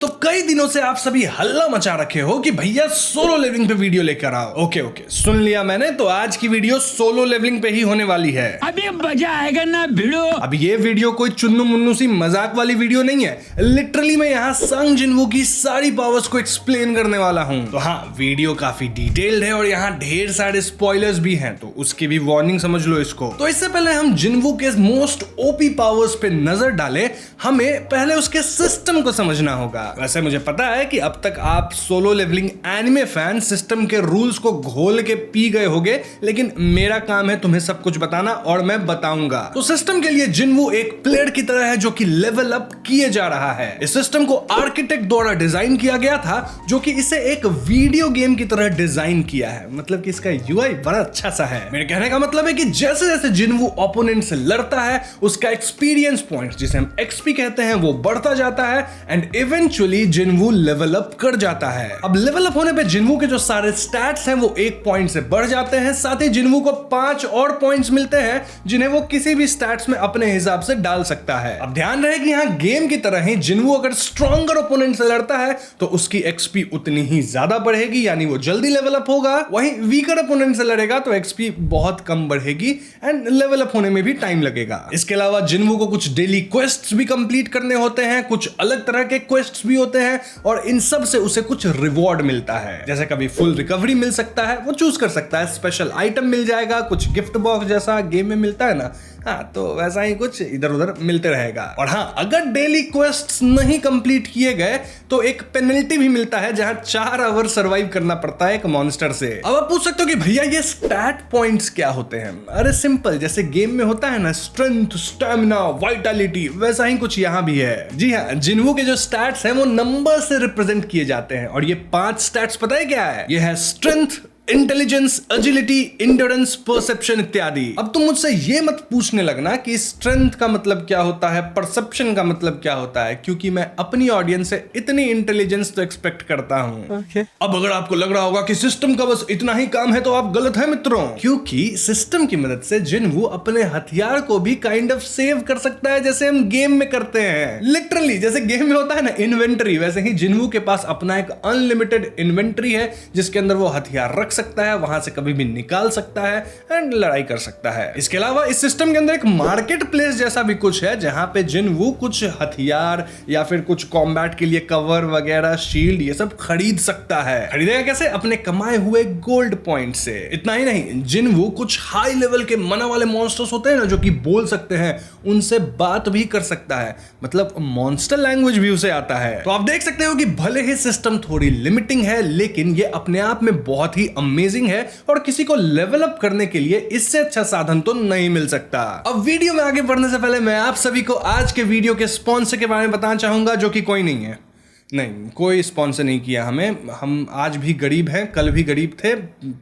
तो कई दिनों से आप सभी हल्ला मचा रखे हो कि भैया सोलो लेवलिंग पे वीडियो लेकर आओ। ओके सुन लिया मैंने। तो आज की वीडियो सोलो लेवलिंग पे ही होने वाली है। अभी मजा आएगा ना भिड़ो। अब ये वीडियो कोई चुन्नू मुन्नू सी मजाक वाली वीडियो नहीं है। लिटरली मैं यहाँ संग जिनवू की सारी पावर्स को एक्सप्लेन करने वाला हूँ। तो हाँ, वीडियो काफी डिटेल्ड है और यहाँ ढेर सारे स्पॉयलर्स भी हैं, तो उसकी भी वार्निंग समझ लो इसको। तो इससे पहले हम जिनवू के मोस्ट ओपी पावर्स पे नजर डालें, हमें पहले उसके सिस्टम को समझना होगा। वैसे मुझे पता है कि अब तक आप solo leveling anime fan system के रूल्स को घोल के पी गए होगे, लेकिन मेरा काम है तुम्हें सब कुछ बताना और मैं बताऊंगा। तो सिस्टम के लिए जिनवू एक प्लेयर की तरह है जो कि लेवल अप किए जा रहा है। इस सिस्टम को आर्किटेक्ट द्वारा डिजाइन किया गया था, जो कि इसे एक वीडियो गेम की तरह डिजाइन किया है। मतलब कि इसका यूआई बड़ा अच्छा सा है। मेरे कहने का मतलब है कि जैसे जैसे जिनवू ओपोनेंट से लड़ता है, उसका एक्सपीरियंस पॉइंट जिसे हम एक्सपी कहते हैं वो बढ़ता जाता है एंड इवेंचुअली जिनवू लेवल अप कर जाता है। अब लेवल अप होने पे जिनवू के जो सारे स्टैट्स हैं वो 1 पॉइंट से बढ़ जाते हैं। साथ ही जिनवू को 5 और पॉइंट्स मिलते हैं जिन्हें वो किसी भी स्टैट्स में अपने हिसाब से डाल सकता है। अब ध्यान रहे कि यहाँ गेम की तरह ही जिनवू अगर स्ट्रॉन्गर ओपोनेंट से लड़ता है तो उसकी एक्सपी उतनी ही ज्यादा बढ़ेगी, यानी वो जल्दी लेवल अप होगा। वहीं वीकर ओपोनेंट से लड़ेगा तो एक्सपी बहुत कम बढ़ेगी एंड लेवल अप होने में भी टाइम लगेगा। इसके अलावा जिनवू को कुछ डेली क्वेस्ट्स भी कंप्लीट करने होते हैं, कुछ अलग तरह के क्वेस्ट्स भी होते हैं और इन सब से उसे कुछ रिवॉर्ड मिलता है। जैसे कभी फुल रिकवरी मिल सकता है, वो चूज कर सकता है। स्पेशल आइटम मिल जाएगा, कुछ गिफ्ट बॉक्स जैसा गेम में मिलता है ना, हाँ तो वैसा ही कुछ इधर उधर मिलते रहेगा। और हाँ, अगर डेली क्वेस्ट्स नहीं कंप्लीट किए गए तो एक पेनल्टी भी मिलता है, जहां 4 आवर सरवाइव करना पड़ता है एक मॉन्स्टर से। अब आप पूछ सकते हो कि भैया ये स्टैट पॉइंट्स क्या होते हैं। अरे सिंपल, जैसे गेम में होता है ना स्ट्रेंथ, स्टैमिना, वाइटलिटी, वैसा ही कुछ यहाँ भी है। जी हाँ, जिनवू के जो स्टैट्स हैं वो नंबर से रिप्रेजेंट किए जाते हैं और ये 5 स्टैट्स पता है क्या है? ये है strength, intelligence, agility, endurance, perception इत्यादि। अब तुम मुझसे ये मत पूछने लगना कि स्ट्रेंथ का मतलब क्या होता है, परसेप्शन का मतलब क्या होता है, क्योंकि मैं अपनी ऑडियंस से इतनी इंटेलिजेंस तो एक्सपेक्ट करता हूँ। अब अगर आपको लग रहा होगा कि सिस्टम का बस इतना ही काम है तो आप गलत हैं मित्रों, क्योंकि सिस्टम की मदद से जिनवू अपने हथियार को भी काइंड ऑफ सेव कर सकता है, जैसे हम गेम में करते हैं। लिटरली जैसे गेम में होता है ना इन्वेंटरी, वैसे ही जिनवू के पास अपना एक अनलिमिटेड इन्वेंटरी है जिसके अंदर वो हथियार रख सकता है, वहां से कभी भी निकाल सकता है एंड लड़ाई कर सकता है। इसके अलावा इस सिस्टम के अंदर एक मार्केट प्लेस जैसा भी कुछ है, जहां पे जिनवू कुछ हथियार या फिर कुछ कॉम्बैट के लिए कवर वगैरह, शील्ड, ये सब खरीद सकता है। खरीदेगा कैसे? अपने कमाए हुए गोल्ड पॉइंट से। इतना ही नहीं, जिनवू कुछ हाई लेवल के मना वाले मॉन्स्टर्स होते हैं ना, जो कि बोल सकते हैं, उनसे बात भी कर सकता है। मतलब मॉन्स्टर लैंग्वेज भी उसे आता है। तो आप देख सकते हो कि भले ही सिस्टम थोड़ी लिमिटिंग है, लेकिन ये अपने आप में बहुत ही अमेजिंग है और किसी को लेवल अप करने के लिए इससे अच्छा साधन तो नहीं मिल सकता। अब वीडियो में आगे बढ़ने से पहले मैं आप सभी को आज के वीडियो के स्पॉन्सर के बारे में बताना चाहूंगा, जो कि कोई नहीं है। नहीं, कोई स्पॉन्सर नहीं किया हमें। हम आज भी गरीब हैं, कल भी गरीब थे,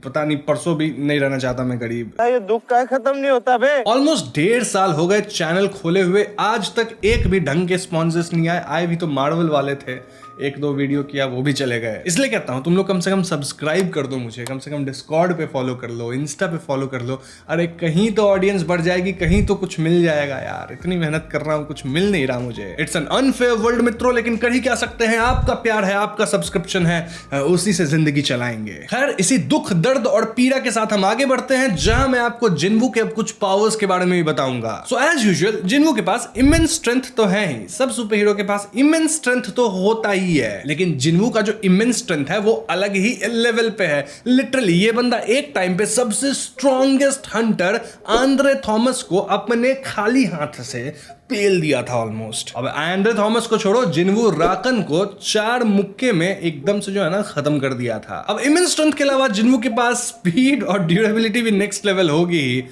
पता नहीं परसों भी नहीं रहना चाहता मैं गरीब। ये दुख का खत्म नहीं होता बे। ऑलमोस्ट 1.5 साल हो गए चैनल खोले हुए, आज तक एक भी ढंग के स्पॉन्सर्स नहीं आए। आए भी तो मार्वल वाले थे, 1-2 वीडियो किया, वो भी चले गए। इसलिए कहता हूं तुम लोग कम से कम सब्सक्राइब कर दो मुझे, कम से कम डिस्कॉर्ड पे फॉलो कर लो, इंस्टा पे फॉलो कर लो। अरे कहीं तो ऑडियंस बढ़ जाएगी, कहीं तो कुछ मिल जाएगा यार। इतनी मेहनत कर रहा हूं, कुछ मिल नहीं रहा मुझे। इट्स एन अनफेयर वर्ल्ड मित्रों, लेकिन कर ही क्या सकते हैं। आपका प्यार है, आपका सब्सक्रिप्शन है, उसी से जिंदगी चलाएंगे। खैर, इसी दुख, दर्द और पीड़ा के साथ हम आगे बढ़ते हैं, जहां मैं आपको जिनवू के कुछ पावर्स के बारे में भी बताऊंगा। सो एज यूजुअल, जिनवू के पास इमेंस स्ट्रेंथ तो है ही, सब सुपर हीरो के पास इमेंस स्ट्रेंथ तो होता ही है, लेकिन जिनवू का जो इमेंस स्ट्रेंथ है वो अलग ही लेवल पे है। लिटरली ये बंदा एक टाइम पे सबसे स्ट्रॉन्गेस्ट हंटर आंद्रे थॉमस को अपने खाली हाथ से पेल दिया था ऑलमोस्ट। अब आंद्रे थॉमस को छोड़ो, जिनवू राकन को 4 मुक्के में एकदम से जो है ना खत्म कर दिया था। अब इमेंस स्ट्रेंथ के अलावा जिनवू के पास स्पीड और ड्यूरेबिलिटी भी नेक्स्ट लेवल होगी ही।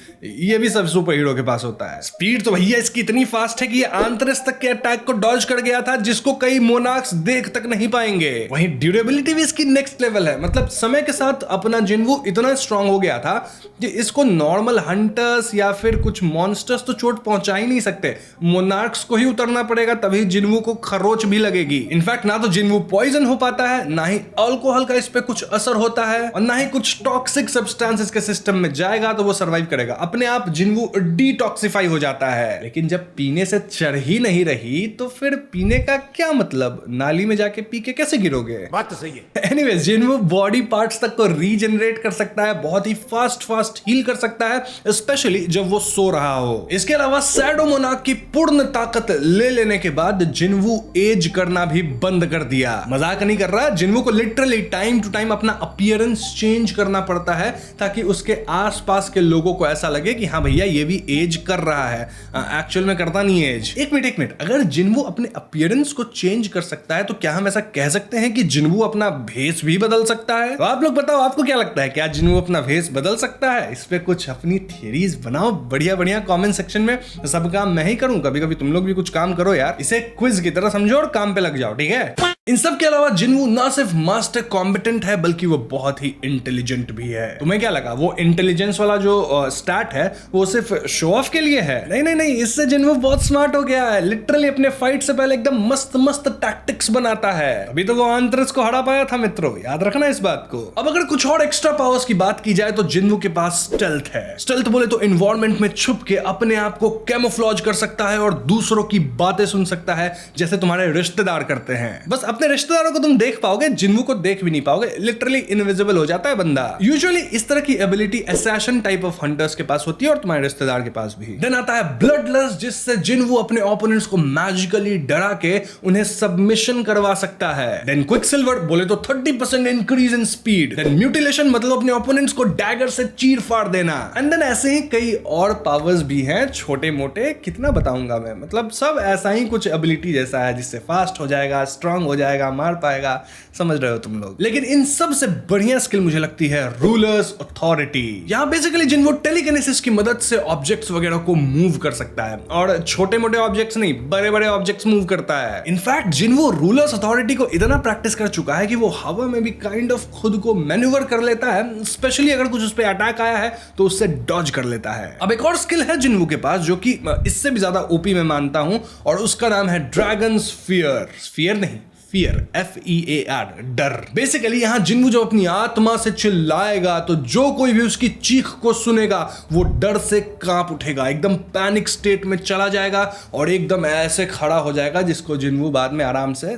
ये भी सब सुपर हीरो के पास होता है। स्पीड तो भैया इसकी इतनी फास्ट है कि ये आंतरिस तक के अटैक को डॉज कर गया था, जिसको कई मोनार्क्स देख तक नहीं पाएंगे। वहीं ड्यूरेबिलिटी भी इसकी नेक्स्ट लेवल है। मतलब समय के साथ अपना जिनवू इतना स्ट्रांग हो गया था कि इसको नॉर्मल हंटर्स या फिर कुछ मॉन्स्टर्स तो चोट पहुंचा ही नहीं सकते। मोनार्क्स को ही उतरना पड़ेगा, तभी जिन्वू को खरोच भी लगेगी। इनफैक्ट ना तो जिन्वू पॉइजन हो पाता है, ना ही अल्कोहल का इस पे कुछ असर होता है, और ना ही कुछ टॉक्सिक सब्सटेंस इसके सिस्टम में जाएगा तो वो सर्वाइव करेगा। अपने आप जिन्वू डिटॉक्सिफाई हो जाता है। लेकिन जब पीने से चढ़ ही नहीं रही तो फिर पीने का क्या मतलब? नाली में जाके पी के कैसे गिरोगे? बात तो सही है। एनीवेज, जिन्वू बॉडी पार्ट्स तक को रीजनरेट कर सकता है, बहुत ही फास्ट हील कर सकता है, स्पेशली जब वो सो रहा हो। इसके अलावा शैडो मोनार्क की पूर्ण ताकत ले लेने के बाद जिन्वू एज करना भी बंद कर दिया। मजाक नहीं कर रहा, जिन्वू को लिटरली टाइम टू टाइम अपना अपीयरेंस चेंज करना पड़ता है ताकि उसके आसपास के लोगों को ऐसा लगे कि हाँ भैया ये भी एज कर रहा है। एक्चुअल में करता नहीं है एज। एक मिनट, अगर जिन्वू अपने अपीयरेंस को चेंज कर सकता है तो क्या हम ऐसा कह सकते हैं कि जिन्वू अपना भेष भी बदल सकता है? तो आप लोग बताओ, आपको क्या लगता है, क्या जिन्वू अपना भेष बदल सकता है? इस पे कुछ अपनी थियरीज बनाओ बढ़िया कमेंट सेक्शन में। तो सब काम मैं ही करूं, कभी कभी तुम लोग भी कुछ काम करो यार। इसे क्विज की तरह समझो और काम पे लग जाओ, ठीक है? इन सब के अलावा जिन्वू ना सिर्फ मास्टर कॉम्पिटेंट है बल्कि वो बहुत ही इंटेलिजेंट भी है। तुम्हें क्या लगा वो इंटेलिजेंस वाला जो स्टैट है वो सिर्फ शो ऑफ के लिए है? नहीं, इससे जिन्वू बहुत स्मार्ट हो गया है। लिटरली अपने फाइट से पहले एकदम मस्त टैक्टिक्स बनाता है। अभी तो वो आंतरस को हरा पाया था मित्रों, याद रखना इस बात को। अब अगर कुछ और एक्स्ट्रा पावर्स की बात की जाए तो जिन्वू के पास स्टेल्थ है। स्टेल्थ बोले तो एनवायरनमेंट में छुप के अपने आप को कैमोफ्लॉज कर सकता है और दूसरों की बातें सुन सकता है, जैसे तुम्हारे रिश्तेदार करते हैं। बस अपने रिश्तेदारों को तुम देख पाओगे, जिन्वू को देख भी नहीं पाओगे। लिटरली इनविजिबल हो जाता है बंदा। यूजुअली इस तरह की ability assassin type of hunters के पास होती है और तुम्हारे रिश्तेदार के पास भी। देन आता है ब्लडलस्ट, जिससे जिन्वू अपने ओपोनेंट्स को मैजिकली डरा के उन्हें सबमिशन करवा सकता है। देन क्विकसिल्वर बोले तो 30% increase in speed. Then mutilation मतलब अपने ओपोनेंट्स को डैगर से चीर फाड़ देना। एंड देन ऐसे ही कई और पावर्स भी हैं, छोटे मोटे, कितना बताऊंगा मैं। मतलब सब ऐसा ही कुछ एबिलिटी जैसा है, जिससे फास्ट हो जाएगा, स्ट्रांग हो जाएगा, मार पाएगा। समझ रहे हो तुम लोग? लेकिन इन सब से बढ़िया स्किल मुझे लगती है रूलर्स अथॉरिटी। यहाँ बेसिकली जिन्वू टेलीकिनेसिस की मदद से ऑब्जेक्ट्स वगैरह को मूव कर सकता है, और छोटे मोटे ऑब्जेक्ट्स नहीं, बड़े बड़े ऑब्जेक्ट्स मूव करता है। इनफैक्ट जिन्वू रूलर्स अथॉरिटी को इतना प्रैक्टिस कर चुका है कि वो हवा में भी काइंड ऑफ खुद को मैन्यूवर कर लेता है, स्पेशली अगर कुछ उस पे अटैक आया है तो उससे डॉज कर लेता है। अब एक और स्किल है जिन्वू के पास जो कि इससे भी ज्यादा ओपी मैं मानता हूं, और उसका नाम है ड्रैगन्स फियर। फियर नहीं, फियर, FEAR, डर। बेसिकली यहां जिन्वू जब अपनी आत्मा से चिल्लाएगा तो जो कोई भी उसकी चीख को सुनेगा वो डर से कांप उठेगा, एकदम पैनिक स्टेट में चला जाएगा और एकदम ऐसे खड़ा हो जाएगा जिसको जिन्वू बाद में आराम से,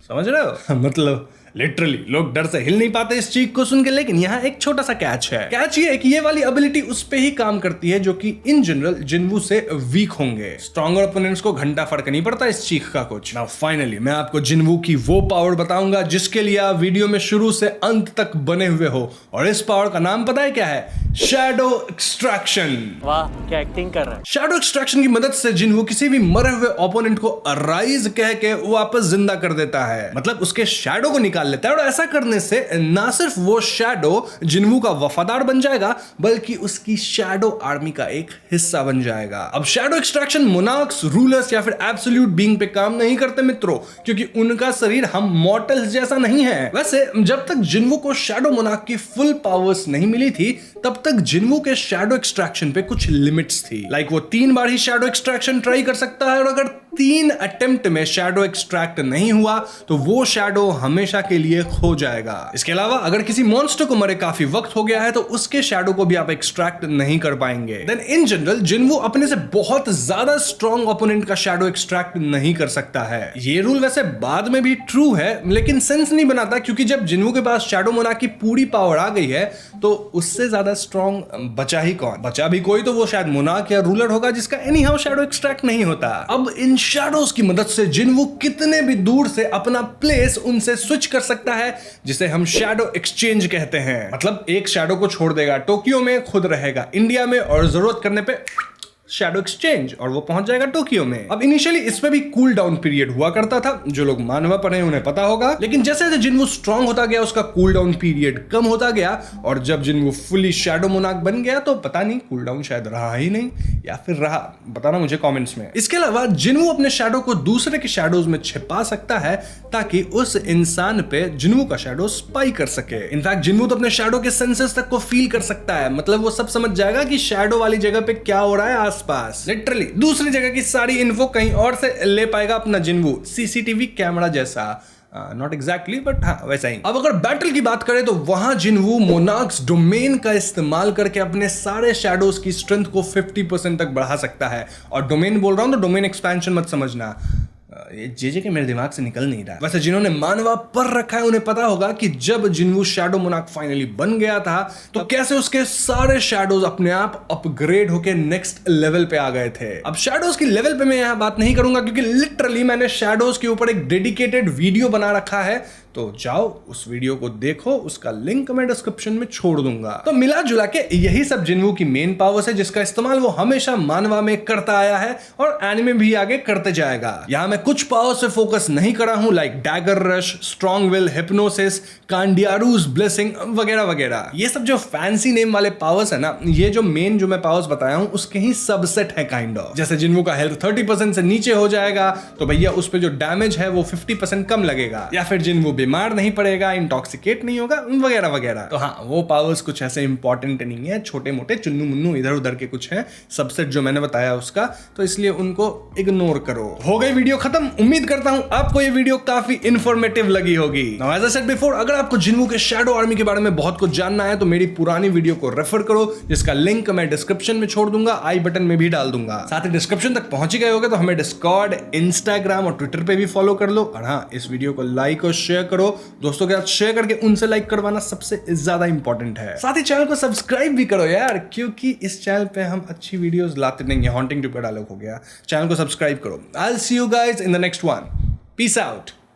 समझ रहे हो? मतलब लिटरली लोग डर से हिल नहीं पाते इस चीख को सुन के। लेकिन यहाँ एक छोटा सा कैच है। कैच ये है कि ये वाली एबिलिटी उस पे ही काम करती है जो कि इन जनरल जिन्वू से वीक होंगे। स्ट्रॉन्गर ओपोनेंट्स को घंटा फर्क नहीं पड़ता इस चीख का कुछ। नाउ फाइनली मैं आपको जिन्वू की वो पावर बताऊंगा जिसके लिए आप वीडियो में शुरू से अंत तक बने हुए हो, और इस पावर का नाम पता है क्या है? Shadow extraction. वाह क्या एक्टिंग कर रहा है। शैडो एक्सट्रैक्शन की मदद से जिन्वू किसी भी मरे हुए ओपोनेंट को अराइज कह के वापस जिंदा कर देता है, मतलब उसके शैडो को निकाल लेता है। और ऐसा करने से ना सिर्फ वो शैडो जिन्वू का वफादार बन जाएगा बल्कि उसकी शैडो आर्मी का एक हिस्सा बन जाएगा। अब शैडो एक्सट्रैक्शन मोनार्क्स, रूलर्स या फिर एब्सोल्यूट बीइंग पे काम नहीं करते मित्रों, क्योंकि उनका शरीर हम मॉर्टल्स जैसा नहीं है। वैसे जब तक जिन्वू को शैडो मोनार्क की फुल पावर्स नहीं मिली थी तब तक जिन्वू के शैडो एक्सट्रैक्शन पे कुछ लिमिट्स थी। लाइक वो 3 बार ही शैडो एक्सट्रैक्शन ट्राई कर सकता है, और अगर 3 अटेम्प्ट में शैडो एक्सट्रैक्ट नहीं हुआ तो वो शैडो हमेशा के लिए खो जाएगा। इसके अलावा अगर किसी मॉन्स्टर को मरे काफी वक्त हो गया है तो उसके शैडो को भी आप एक्सट्रैक्ट नहीं कर पाएंगे। देन इन जनरल जिन्वू अपने से बहुत ज्यादा स्ट्रॉन्ग ओपोनेंट का शैडो एक्सट्रैक्ट नहीं कर सकता है। ये रूल वैसे बाद में भी ट्रू है, लेकिन सेंस नहीं बनाता, क्योंकि जब जिन्वू के पास शैडो मोनार्क की पूरी पावर आ गई है तो उससे ज्यादा स्ट्रॉन्ग बचा ही कौन? बचा भी कोई तो वो शायद मोनार्क या रूलर होगा जिसका एनी हाउ शैडो एक्सट्रैक्ट नहीं होता। अब इन शैडोज की मदद से जिन्वू कितने भी दूर से अपना प्लेस उनसे स्विच कर सकता है, जिसे हम शैडो एक्सचेंज कहते हैं। मतलब एक शैडो को छोड़ देगा टोक्यो में, खुद रहेगा इंडिया में, और जरूरत करने पे शैडो एक्सचेंज और वो पहुंच जाएगा टोक्यो में। अब इनिशियली इसमें भी कूल डाउन पीरियड हुआ करता था, जो लोग मानवा पढ़े उन्हें पता होगा, लेकिन जैसे जैसे जिन्वू स्ट्रांग होता गया उसका कूल डाउन पीरियड कम होता गया, और जब जिन्वू फुली शैडो मोनार्क बन गया तो पता नहीं कूल डाउन शायद रहा ही नहीं, या फिर रहा, बताना मुझे कमेंट्स में। इसके अलावा जिन्वू अपने शैडो को दूसरे के शैडोज में छिपा सकता है ताकि उस इंसान पे जिन्वू का शैडो स्पाई कर सके। इनफैक्ट जिन्वू तो अपने शैडो के सेंसेस तक को फील कर सकता है, मतलब वो सब समझ जाएगा कि शैडो वाली जगह पे क्या हो रहा है, आसपास। लिटरली दूसरी जगह की सारी इन्फो कहीं और से ले पाएगा अपना जिन्वू, सीसीटीवी कैमरा जैसा। नॉट एग्जैक्टली बट हाँ वैसा ही। अब अगर बैटल की बात करें तो वहां जिन्वू मोनार्क्स डोमेन का इस्तेमाल करके अपने सारे शैडोज की स्ट्रेंथ को 50% तक बढ़ा सकता है। और डोमेन बोल रहा हूं तो डोमेन एक्सपेंशन मत समझना, ये जे के मेरे दिमाग से निकल नहीं रहा। वैसे जिन्होंने मानवा पर रखा है उन्हें पता होगा कि जब जिन्वू शैडो मोनार्क फाइनली बन गया था तो कैसे उसके सारे शैडोज अपने आप अपग्रेड होके नेक्स्ट लेवल पे आ गए थे। अब शैडोज की लेवल पे मैं यहां बात नहीं करूंगा क्योंकि लिटरली मैंने शैडोज के ऊपर एक डेडिकेटेड वीडियो बना रखा है, तो जाओ उस वीडियो को देखो, उसका लिंक मैं डिस्क्रिप्शन में छोड़ दूंगा। तो मिला जुला के यही सब जिन्वू की मेन पावर्स है जिसका इस्तेमाल वो हमेशा मानवा में करता आया है और एनिमे भी आगे करते जाएगा। यहां मैं कुछ पावर से फोकस नहीं करा हूं like dagger rush, strong will, hypnosis, कांडियारूज ब्लेसिंग वगैरह वगैरह। ये सब जो फैंसी नेम वाले पावर्स है ना, ये जो मेन जो मैं पावर्स बताया हूं उसके ही सबसेट है काइंड ऑफ। जैसे जिन्वू का हेल्थ 30% से नीचे हो जाएगा तो भैया उस पर जो डैमेज है वो 50% कम लगेगा, या फिर जिन्वू बीमार नहीं पड़ेगा, इंटॉक्सिकेट नहीं होगा वगैरह वगैरह। तो हाँ वो पावर्स कुछ ऐसे इंपॉर्टेंट नहीं है, छोटे मोटे चुन्नू मुन्नू इधर उधर के कुछ हैं सबसेट जो मैंने बताया उसका, तो इसलिए उनको इग्नोर करो। हो गई वीडियो खत्म। उम्मीद करता हूं आपको ये वीडियो काफी इंफॉर्मेटिव लगी होगी। Now, as I said before, अगर आपको जिन्वू के शैडो आर्मी के बारे में बहुत कुछ जानना है तो मेरी पुरानी वीडियो को रेफर करो जिसका लिंक मैं डिस्क्रिप्शन में छोड़ दूंगा, आई बटन में भी डाल दूंगा। साथ ही डिस्क्रिप्शन तक पहुंच गए होगे तो हमें डिस्कॉर्ड, इंस्टाग्राम और ट्विटर पे भी फॉलो कर लो। और हाँ इस वीडियो को लाइक और शेयर करो, दोस्तों के साथ शेयर करके उनसे लाइक करवाना सबसे ज्यादा इंपॉर्टेंट है। साथ ही चैनल को सब्सक्राइब भी करो यार, क्योंकि इस चैनल पे हम अच्छी वीडियोस लाते नहीं है। हॉन्टिंग ट्यूब का डायलॉग हो गया, चैनल को सब्सक्राइब करो। I will see you guys in the next one. Peace out.